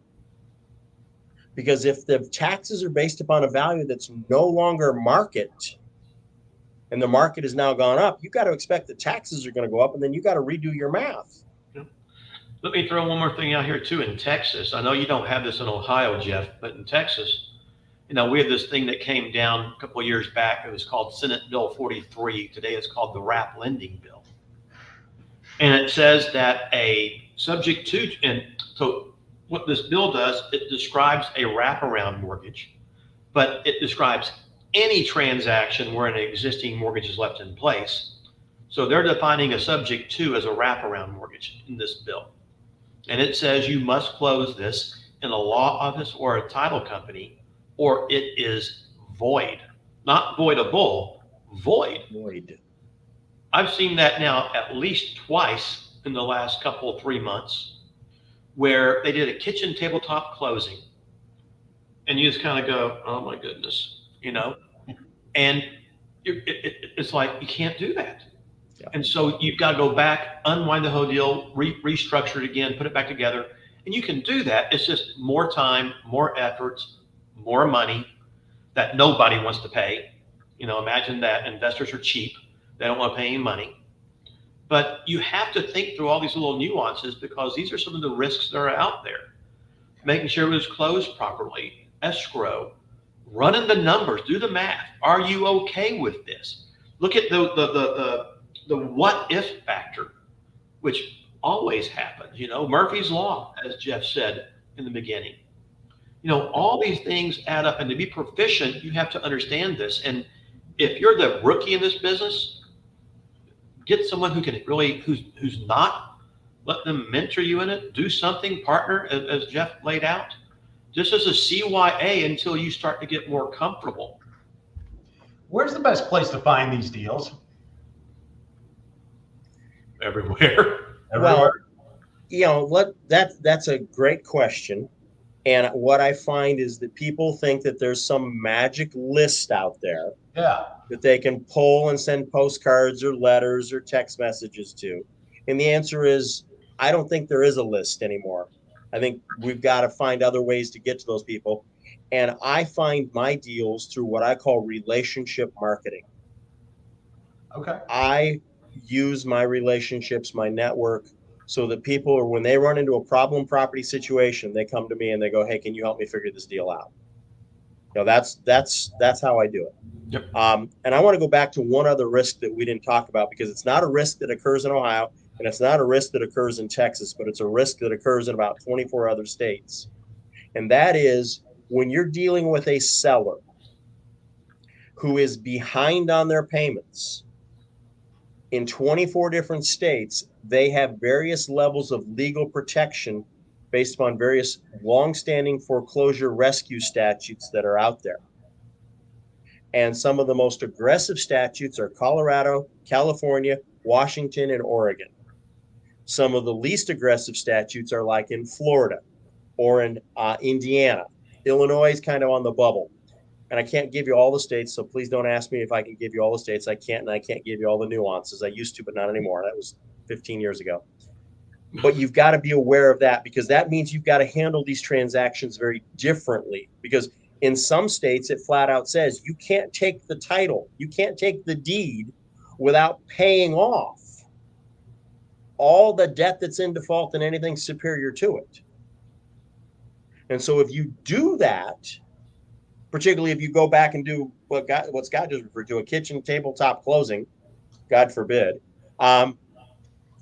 [SPEAKER 3] Because if the taxes are based upon a value that's no longer market, and the market has now gone up, you got to expect the taxes are going to go up, and then you got to redo your math.
[SPEAKER 2] Let me throw one more thing out here too. In Texas, I know you don't have this in Ohio, Jeff, but in Texas, we had this thing that came down a couple of years back. It was called Senate Bill 43. Today it's called the Wrap Lending Bill. And it says that and so what this bill does, it describes a wraparound mortgage, but it describes any transaction where an existing mortgage is left in place. So they're defining a subject to as a wraparound mortgage in this bill. And it says you must close this in a law office or a title company, or it is void. Not voidable, void.
[SPEAKER 3] Void.
[SPEAKER 2] I've seen that now at least twice in the last 3 months, where they did a kitchen tabletop closing, and you just kind of go, oh my goodness, and it's like, you can't do that. Yeah. And so you've got to go back, unwind the whole deal, restructure it again, put it back together. And you can do that. It's just more time, more efforts, more money that nobody wants to pay. Imagine that investors are cheap. They don't want to pay any money. But you have to think through all these little nuances, because these are some of the risks that are out there. Making sure it was closed properly, escrow, running the numbers, do the math. Are you okay with this? Look at the what if factor, which always happens. Murphy's Law, as Jeff said in the beginning. All these things add up, and to be proficient, you have to understand this. And if you're the rookie in this business, get someone who can really, who's not, let them mentor you in it, do something, partner, as Jeff laid out, just as a CYA until you start to get more comfortable.
[SPEAKER 1] Where's the best place to find these deals?
[SPEAKER 2] Everywhere.
[SPEAKER 3] Well, that's a great question. And what I find is that people think that there's some magic list out there that they can pull and send postcards or letters or text messages to. And the answer is, I don't think there is a list anymore. I think we've got to find other ways to get to those people. And I find my deals through what I call relationship marketing.
[SPEAKER 1] Okay.
[SPEAKER 3] I use my relationships, my network, so that people, when they run into a problem property situation, they come to me and they go, hey, can you help me figure this deal out? That's how I do it.
[SPEAKER 2] Yep.
[SPEAKER 3] And I want to go back to one other risk that we didn't talk about, because it's not a risk that occurs in Ohio, and it's not a risk that occurs in Texas, but it's a risk that occurs in about 24 other states. And that is when you're dealing with a seller who is behind on their payments. In 24 different states, they have various levels of legal protection based upon various longstanding foreclosure rescue statutes that are out there. And some of the most aggressive statutes are Colorado, California, Washington, and Oregon. Some of the least aggressive statutes are like in Florida or in Indiana. Illinois is kind of on the bubble. And I can't give you all the states, so please don't ask me if I can give you all the states. I can't, and I can't give you all the nuances. I used to, but not anymore. That was 15 years ago. But you've got to be aware of that, because that means you've got to handle these transactions very differently. Because in some states, it flat out says you can't take the title, you can't take the deed without paying off all the debt that's in default and anything superior to it. And so if you do that, particularly if you go back and do what Scott just referred to, a kitchen tabletop closing, God forbid,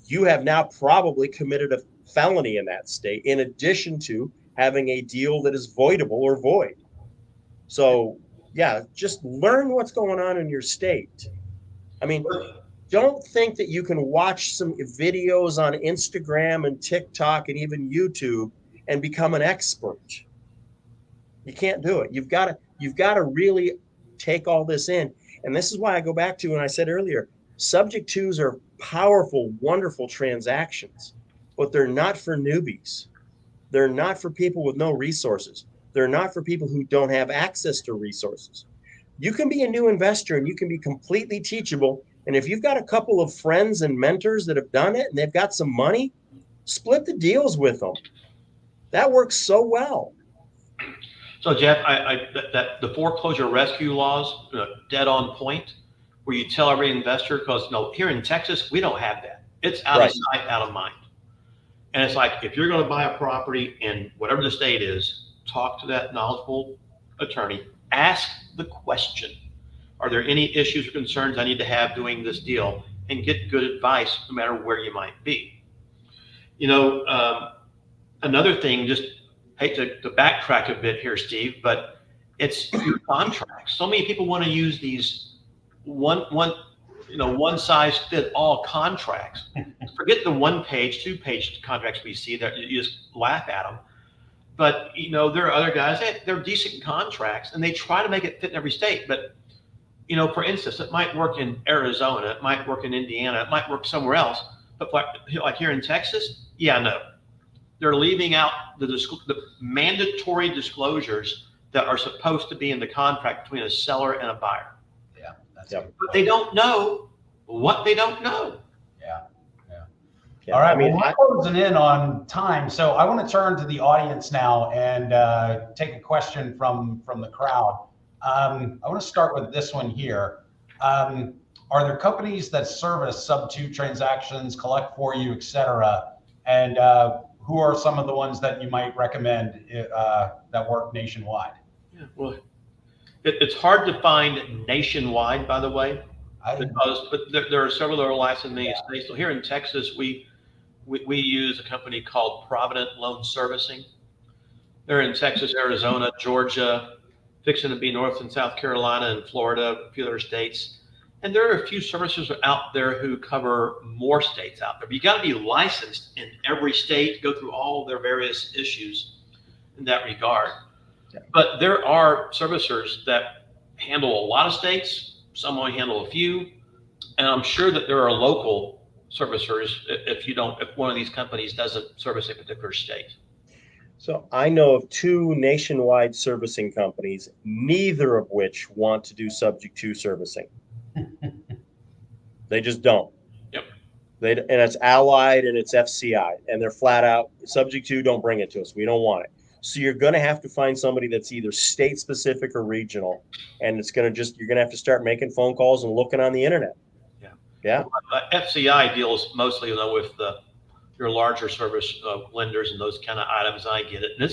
[SPEAKER 3] you have now probably committed a felony in that state, in addition to having a deal that is voidable or void. So, yeah, just learn what's going on in your state. I mean, don't think that you can watch some videos on Instagram and TikTok and even YouTube and become an expert. You can't do it. You've got to really take all this in. And this is why I go back to when I said earlier, subject twos are powerful, wonderful transactions, but they're not for newbies. They're not for people with no resources. They're not for people who don't have access to resources. You can be a new investor and you can be completely teachable. And if you've got a couple of friends and mentors that have done it and they've got some money, split the deals with them. That works so well.
[SPEAKER 2] So Jeff, that the foreclosure rescue laws, dead on point, where you tell every investor, because here in Texas, we don't have that. It's out of sight, out of mind. And it's like, if you're going to buy a property in whatever the state is, talk to that knowledgeable attorney, ask the question, are there any issues or concerns I need to have doing this deal, and get good advice no matter where you might be. Another thing, just hate to backtrack a bit here, Steve, but it's your contracts. So many people want to use these one size fit all contracts. Forget the 1 page, 2 page contracts we see that you just laugh at them. But there are other guys that they're decent contracts and they try to make it fit in every state. But for instance, it might work in Arizona, it might work in Indiana, it might work somewhere else. But like here in Texas, no. They're leaving out the mandatory disclosures that are supposed to be in the contract between a seller and a buyer.
[SPEAKER 1] Yeah, that's
[SPEAKER 2] But they don't know what they don't know.
[SPEAKER 1] Yeah. All right, we're closing in on time, so I want to turn to the audience now and take a question from the crowd. I want to start with this one here. Are there companies that service sub-2 transactions, collect for you, etc.? And who are some of the ones that you might recommend that work nationwide?
[SPEAKER 2] Yeah, well, it's hard to find nationwide, by the way, but there are several that are licensed in many states. So here in Texas, we use a company called Provident Loan Servicing. They're in Texas, Arizona, Georgia, fixing to be North and South Carolina and Florida, a few other states. And there are a few servicers out there who cover more states out there. But you got to be licensed in every state, go through all their various issues in that regard. Yeah. But there are servicers that handle a lot of states. Some only handle a few. And I'm sure that there are local servicers if one of these companies doesn't service a particular state.
[SPEAKER 3] So I know of 2 nationwide servicing companies, neither of which want to do subject to servicing. They just don't.
[SPEAKER 2] Yep.
[SPEAKER 3] And it's Allied and it's FCI, and they're flat out subject to, don't bring it to us. We don't want it. So you're going to have to find somebody that's either state specific or regional, and you're going to have to start making phone calls and looking on the internet. Yeah.
[SPEAKER 2] FCI deals mostly with your larger service lenders and those kind of items. I get it. And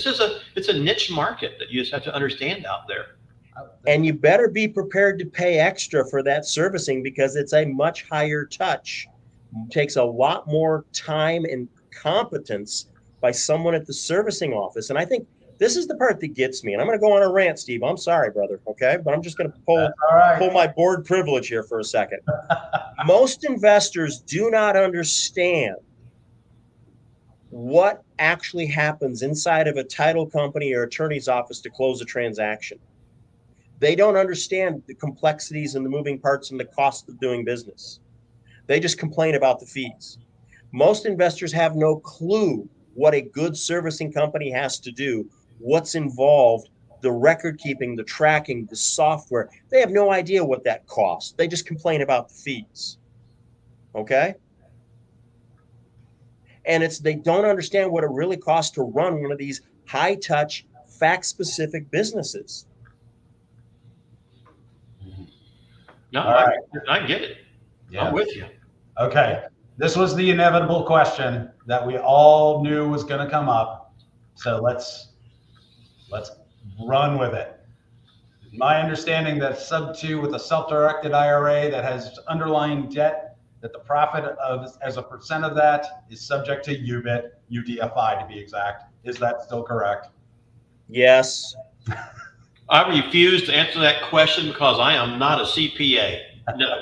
[SPEAKER 2] it's a niche market that you just have to understand out there.
[SPEAKER 3] And you better be prepared to pay extra for that servicing, because it's a much higher touch. It takes a lot more time and competence by someone at the servicing office. And I think this is the part that gets me. And I'm going to go on a rant, Steve. I'm sorry, brother. Okay. But I'm just going to pull my board privilege here for a second. Most investors do not understand what actually happens inside of a title company or attorney's office to close a transaction. They don't understand the complexities and the moving parts and the cost of doing business. They just complain about the fees. Most investors have no clue what a good servicing company has to do, what's involved, the record keeping, the tracking, the software. They have no idea what that costs. They just complain about the fees. Okay? And they don't understand what it really costs to run one of these high touch, fact specific businesses.
[SPEAKER 2] No,
[SPEAKER 1] All
[SPEAKER 2] I get it.
[SPEAKER 1] Yeah.
[SPEAKER 2] I'm with you.
[SPEAKER 1] Okay. This was the inevitable question that we all knew was going to come up. So let's run with it. My understanding that sub 2 with a self-directed IRA that has underlying debt, that the profit of as a percent of that is subject to UDFI to be exact. Is that still correct?
[SPEAKER 3] Yes.
[SPEAKER 2] I refuse to answer that question because I am not a CPA. No.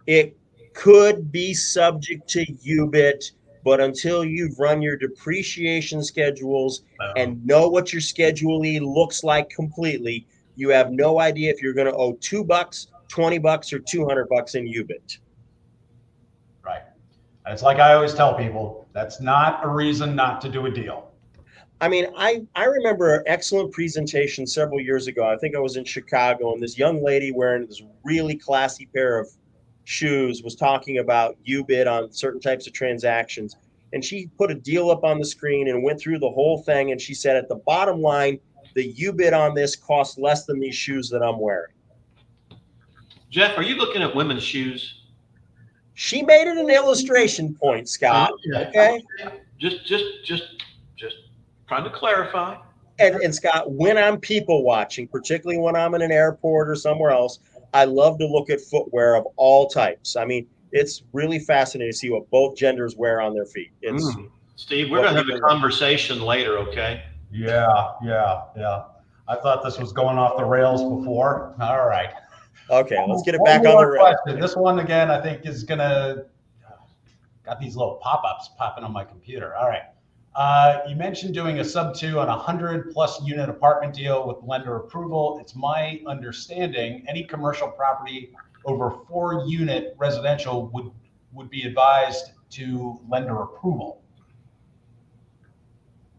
[SPEAKER 3] It could be subject to UBIT, but until you've run your depreciation schedules and know what your Schedule E looks like completely, you have no idea if you're going to owe $2, $20, or $200 in UBIT.
[SPEAKER 1] Right. And it's like I always tell people, that's not a reason not to do a deal.
[SPEAKER 3] I mean, I remember an excellent presentation several years ago. I think I was in Chicago, and this young lady wearing this really classy pair of shoes was talking about UBIT on certain types of transactions. And she put a deal up on the screen and went through the whole thing. And she said, at the bottom line, the UBIT on this costs less than these shoes that I'm wearing.
[SPEAKER 2] Jeff, are you looking at women's shoes?
[SPEAKER 3] She made it an illustration point, Scott. Okay.
[SPEAKER 2] Just trying to clarify.
[SPEAKER 3] And Scott, when I'm people watching, particularly when I'm in an airport or somewhere else, I love to look at footwear of all types. I mean, it's really fascinating to see what both genders wear on their feet. It's
[SPEAKER 2] Steve, we're going to have a conversation later, okay?
[SPEAKER 1] Yeah. I thought this was going off the rails before. All right.
[SPEAKER 3] Okay, let's get it back on the rails.
[SPEAKER 1] This one again, I think is gonna got these little pop-ups popping on my computer. All right. You mentioned doing a sub 2 on a 100+ unit apartment deal with lender approval. It's my understanding any commercial property over 4-unit residential would be advised to lender approval.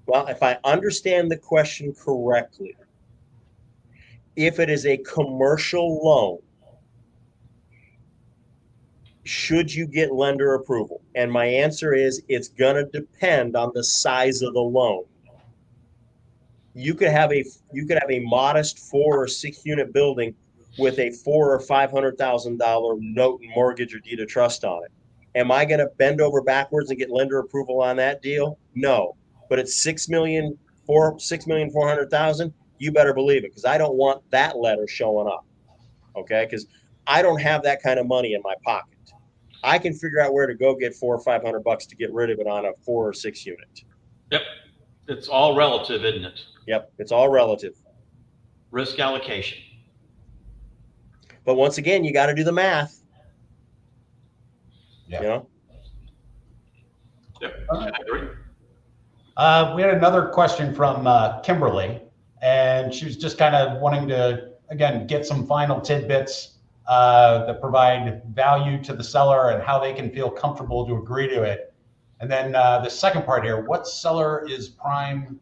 [SPEAKER 3] Well, if I understand the question correctly, if it is a commercial loan, should you get lender approval? And my answer is it's going to depend on the size of the loan. You could have a modest 4 or 6 unit building with a $400,000 or $500,000 note and mortgage or deed of trust on it. Am I going to bend over backwards and get lender approval on that deal? No. But it's $6,400,000. You better believe it, because I don't want that letter showing up. Okay, because I don't have that kind of money in my pocket. I can figure out where to go get $400 or $500 to get rid of it on a 4 or 6 unit.
[SPEAKER 2] Yep, it's all relative, isn't it?
[SPEAKER 3] Yep, it's all relative.
[SPEAKER 2] Risk allocation.
[SPEAKER 3] But once again, you got to do the math.
[SPEAKER 1] Yeah.
[SPEAKER 3] You know?
[SPEAKER 2] Yep, I agree.
[SPEAKER 1] We had another question from Kimberly, and she was just kind of wanting to, again, get some final tidbits that provide value to the seller and how they can feel comfortable to agree to it. And then the second part here, what seller is prime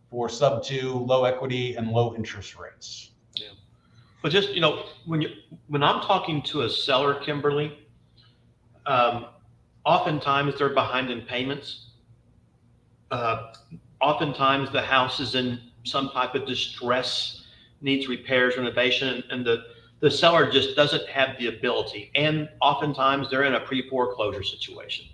[SPEAKER 1] for sub 2, low equity and low interest rates?
[SPEAKER 2] Yeah. But just, when I'm talking to a seller, Kimberly, oftentimes they're behind in payments. Oftentimes the house is in some type of distress, needs repairs, renovation, and the seller just doesn't have the ability. And oftentimes they're in a pre-foreclosure situation.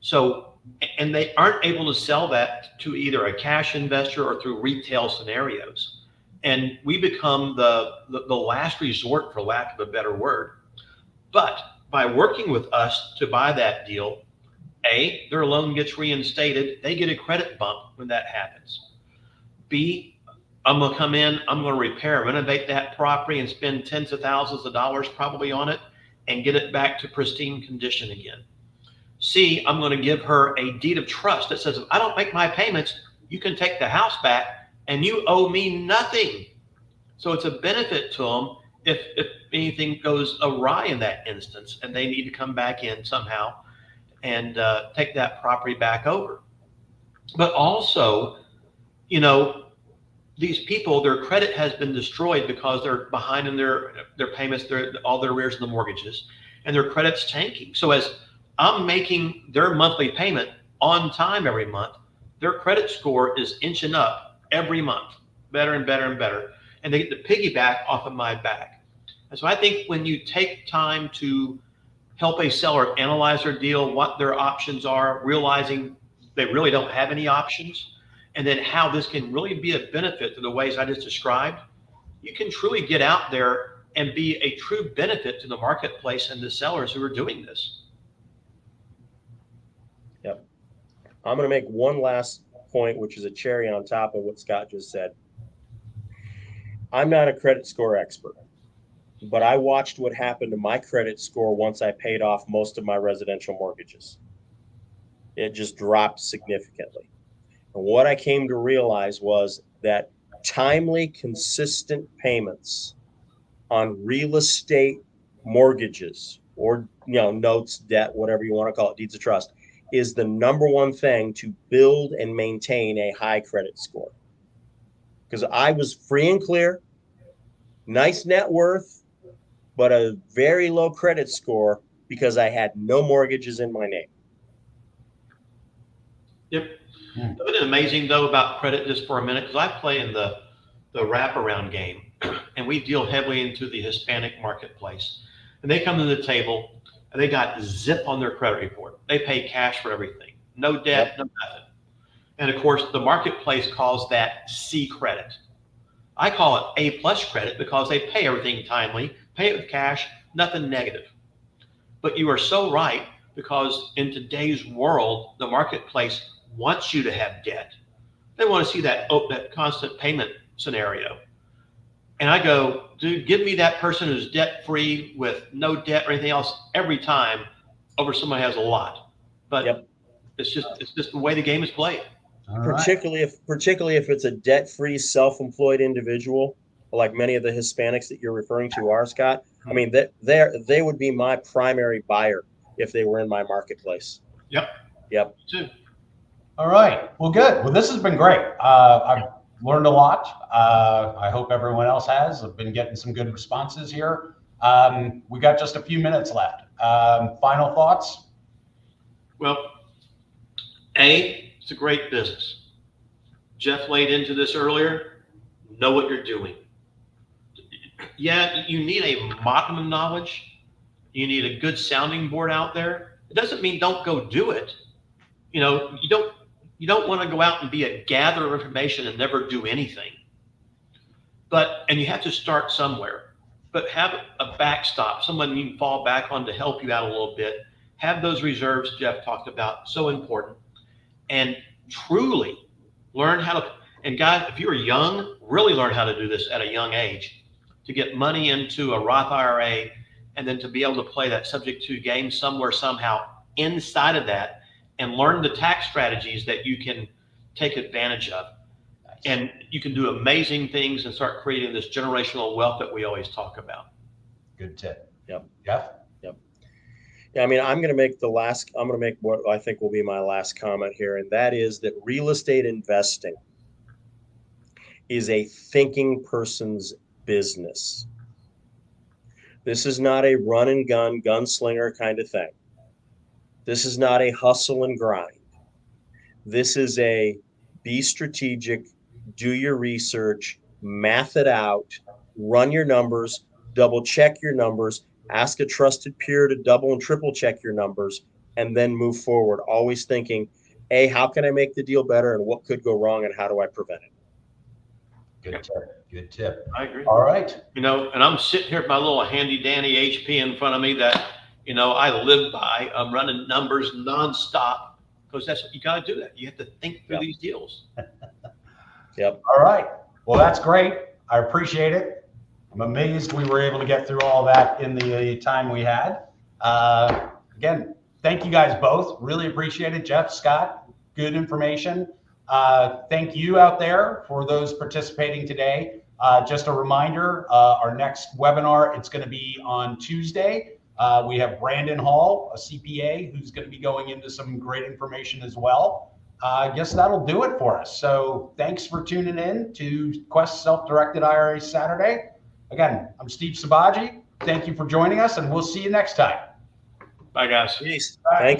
[SPEAKER 2] So, and they aren't able to sell that to either a cash investor or through retail scenarios. And we become the last resort, for lack of a better word. But by working with us to buy that deal, A, their loan gets reinstated. They get a credit bump when that happens. B, I'm going to come in, I'm going to repair, renovate that property and spend tens of thousands of dollars probably on it and get it back to pristine condition again. C, I'm going to give her a deed of trust that says, if I don't make my payments, you can take the house back and you owe me nothing. So it's a benefit to them if anything goes awry in that instance and they need to come back in somehow and take that property back over. But also, you know, these people, their credit has been destroyed because they're behind in their payments, all their arrears in the mortgages, and their credit's tanking. So as I'm making their monthly payment on time every month, their credit score is inching up every month, better and better and better. And they get the piggyback off of my back. And so I think when you take time to help a seller analyze their deal, what their options are, realizing they really don't have any options, and then how this can really be a benefit to the ways I just described, you can truly get out there and be a true benefit to the marketplace and the sellers who are doing this.
[SPEAKER 3] Yep. I'm going to make one last point, which is a cherry on top of what Scott just said. I'm not a credit score expert, but I watched what happened to my credit score once I paid off most of my residential mortgages. It just dropped significantly. And what I came to realize was that timely, consistent payments on real estate mortgages or notes, debt, whatever you want to call it, deeds of trust, is the number one thing to build and maintain a high credit score. Because I was free and clear, nice net worth, but a very low credit score because I had no mortgages in my name.
[SPEAKER 2] Yep. Isn't it amazing, though, about credit, just for a minute? Because I play in the wraparound game, and we deal heavily into the Hispanic marketplace. And they come to the table, and they got zip on their credit report. They pay cash for everything. No debt, no nothing. And, of course, the marketplace calls that C credit. I call it A+ credit because they pay everything timely, pay it with cash, nothing negative. But you are so right, because in today's world, the marketplace wants you to have debt. They want to see that constant payment scenario. And I go, dude, give me that person who's debt-free with no debt or anything else every time over someone who has a lot. But it's just the way the game is played.
[SPEAKER 3] Particularly if it's a debt-free, self-employed individual, like many of the Hispanics that you're referring to are, Scott. I mean, they would be my primary buyer if they were in my marketplace. Yep.
[SPEAKER 2] Too.
[SPEAKER 1] All right. Well, good. Well, this has been great. I've learned a lot. I hope everyone else has. I've been getting some good responses here. We got just a few minutes left. Final thoughts?
[SPEAKER 2] Well, it's a great business. Jeff laid into this earlier. Know what you're doing. Yeah, you need a modicum of knowledge. You need a good sounding board out there. It doesn't mean don't go do it. You don't want to go out and be a gatherer of information and never do anything. And you have to start somewhere. But have a backstop, someone you can fall back on to help you out a little bit. Have those reserves Jeff talked about, so important. And truly learn how to, and guys, if you are young, really learn how to do this at a young age, to get money into a Roth IRA, and then to be able to play that subject to game somewhere, somehow inside of that, and learn the tax strategies that you can take advantage of. And you can do amazing things and start creating this generational wealth that we always talk about.
[SPEAKER 1] Good tip.
[SPEAKER 3] Yep.
[SPEAKER 1] Jeff?
[SPEAKER 3] Yeah, I mean, I'm going to make what I think will be my last comment here, and that is that real estate investing is a thinking person's business. This is not a run and gun, gunslinger kind of thing. This is not a hustle and grind. This is a be strategic, do your research, math it out, run your numbers, double check your numbers, ask a trusted peer to double and triple check your numbers, and then move forward. Always thinking, A, how can I make the deal better, and what could go wrong, and how do I prevent it?
[SPEAKER 1] Good tip. Good tip.
[SPEAKER 2] I agree.
[SPEAKER 1] All right.
[SPEAKER 2] And I'm sitting here with my little handy dandy HP in front of me that, I live by. I'm running numbers nonstop, because that's what you got to do. That you have to think through these deals.
[SPEAKER 3] Yep.
[SPEAKER 1] All right. Well, that's great. I appreciate it. I'm amazed we were able to get through all that in the time we had. Again, thank you guys both. Really appreciate it. Jeff, Scott, good information. Thank you out there for those participating today. Just a reminder, our next webinar, it's going to be on Tuesday. We have Brandon Hall, a CPA, who's going to be going into some great information as well. I guess that'll do it for us. So thanks for tuning in to Quest Self-Directed IRA Saturday. Again, I'm Steve Sabaji. Thank you for joining us, and we'll see you next time.
[SPEAKER 2] Bye, guys.
[SPEAKER 3] Peace. Thank you.